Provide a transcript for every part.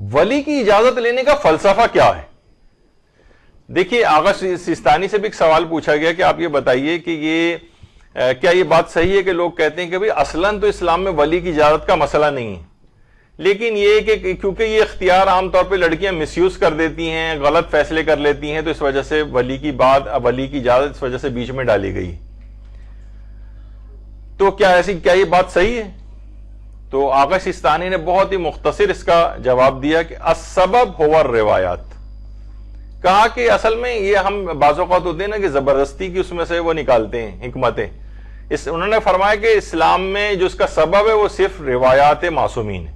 ولی کی اجازت لینے کا فلسفہ کیا ہے؟ دیکھیے آغا سیستانی سے بھی ایک سوال پوچھا گیا کہ آپ یہ بتائیے کہ کیا یہ بات صحیح ہے کہ لوگ کہتے ہیں کہ بھئی اصلاً تو اسلام میں ولی کی اجازت کا مسئلہ نہیں ہے، لیکن یہ کہ کیونکہ یہ اختیار عام طور پہ لڑکیاں مس یوز کر دیتی ہیں، غلط فیصلے کر لیتی ہیں، تو اس وجہ سے ولی کی اجازت اس وجہ سے بیچ میں ڈالی گئی. تو کیا یہ بات صحیح ہے؟ تو آغا سیستانی نے بہت ہی مختصر اس کا جواب دیا کہ السبب هو الروایات. کہا کہ اصل میں یہ ہم بعض اوقات ہوتے ہیں نا کہ زبردستی کی اس میں سے وہ نکالتے ہیں حکمتیں. انہوں نے فرمایا کہ اسلام میں جو اس کا سبب ہے وہ صرف روایات معصومین ہے.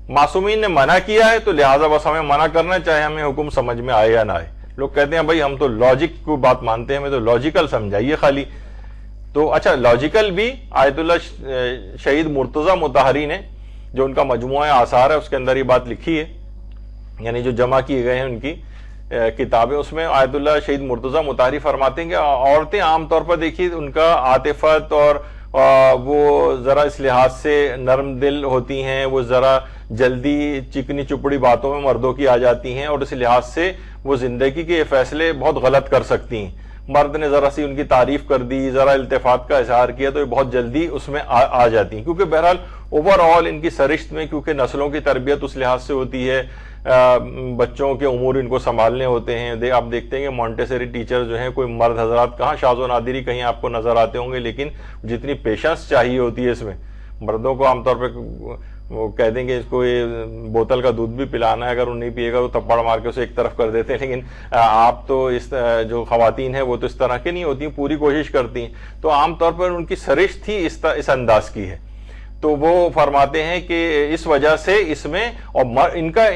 معصومین نے منع کیا ہے تو لہٰذا بس ہمیں منع کرنا چاہے ہمیں حکم سمجھ میں آئے یا نہ آئے. لوگ کہتے ہیں بھائی ہم تو لاجک کو بات مانتے ہیں، ہمیں تو لاجیکل سمجھائیے خالی. تو اچھا لاجیکل بھی آیت اللہ شہید مرتضی مطہری نے جو ان کا مجموعہ آثار ہے اس کے اندر یہ بات لکھی ہے، یعنی جو جمع کیے گئے ہیں ان کی کتابیں، اس میں آیت اللہ شہید مرتضی مطہری فرماتے ہیں کہ عورتیں عام طور پر دیکھیے ان کا عاطفت اور وہ ذرا اس لحاظ سے نرم دل ہوتی ہیں، وہ ذرا جلدی چکنی چپڑی باتوں میں مردوں کی آ جاتی ہیں، اور اس لحاظ سے وہ زندگی کے فیصلے بہت غلط کر سکتی ہیں. مرد نے ذرا سی ان کی تعریف کر دی، ذرا التفات کا اظہار کیا تو یہ بہت جلدی اس میں آ جاتی ہیں، کیونکہ بہرحال اوور آل ان کی سرشت میں کیونکہ نسلوں کی تربیت اس لحاظ سے ہوتی ہے، بچوں کے امور ان کو سنبھالنے ہوتے ہیں. آپ دیکھتے ہیں کہ مونٹیسری ٹیچر جو ہیں کوئی مرد حضرات کہاں شاذ و نادری کہیں آپ کو نظر آتے ہوں گے، لیکن جتنی پیشنس چاہیے ہوتی ہے اس میں، مردوں کو عام طور پہ وہ کہہ دیں کہ اس کو یہ بوتل کا دودھ بھی پلانا ہے، اگر وہ نہیں پیے گا تو تپڑ مار کے اسے ایک طرف کر دیتے ہیں، لیکن آپ تو اس جو خواتین ہیں وہ تو اس طرح کی نہیں ہوتی، پوری کوشش کرتی ہیں. تو عام طور پر ان کی سرشت تھی اس انداز کی ہے. تو وہ فرماتے ہیں کہ اس وجہ سے اس میں اور ان کا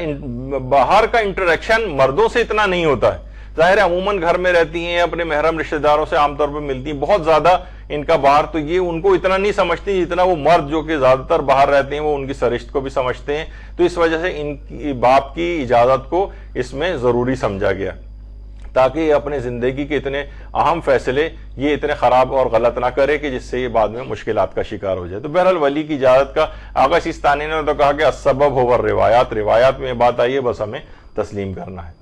باہر کا انٹریکشن مردوں سے اتنا نہیں ہوتا ہے. ظاہر ہے عموماً گھر میں رہتی ہیں، اپنے محرم رشتہ داروں سے عام طور پر ملتی ہیں، بہت زیادہ ان کا باہر تو یہ ان کو اتنا نہیں سمجھتی جتنا وہ مرد جو کہ زیادہ تر باہر رہتے ہیں وہ ان کی سرشت کو بھی سمجھتے ہیں. تو اس وجہ سے ان کی باپ کی اجازت کو اس میں ضروری سمجھا گیا تاکہ یہ اپنے زندگی کے اتنے اہم فیصلے یہ اتنے خراب اور غلط نہ کرے کہ جس سے یہ بعد میں مشکلات کا شکار ہو جائے. تو بہرحال ولی کی اجازت کا آغا سیستانی نے تو کہا کہ السبب هو الروایات، روایات میں بات آئی ہے، بس ہمیں تسلیم کرنا ہے.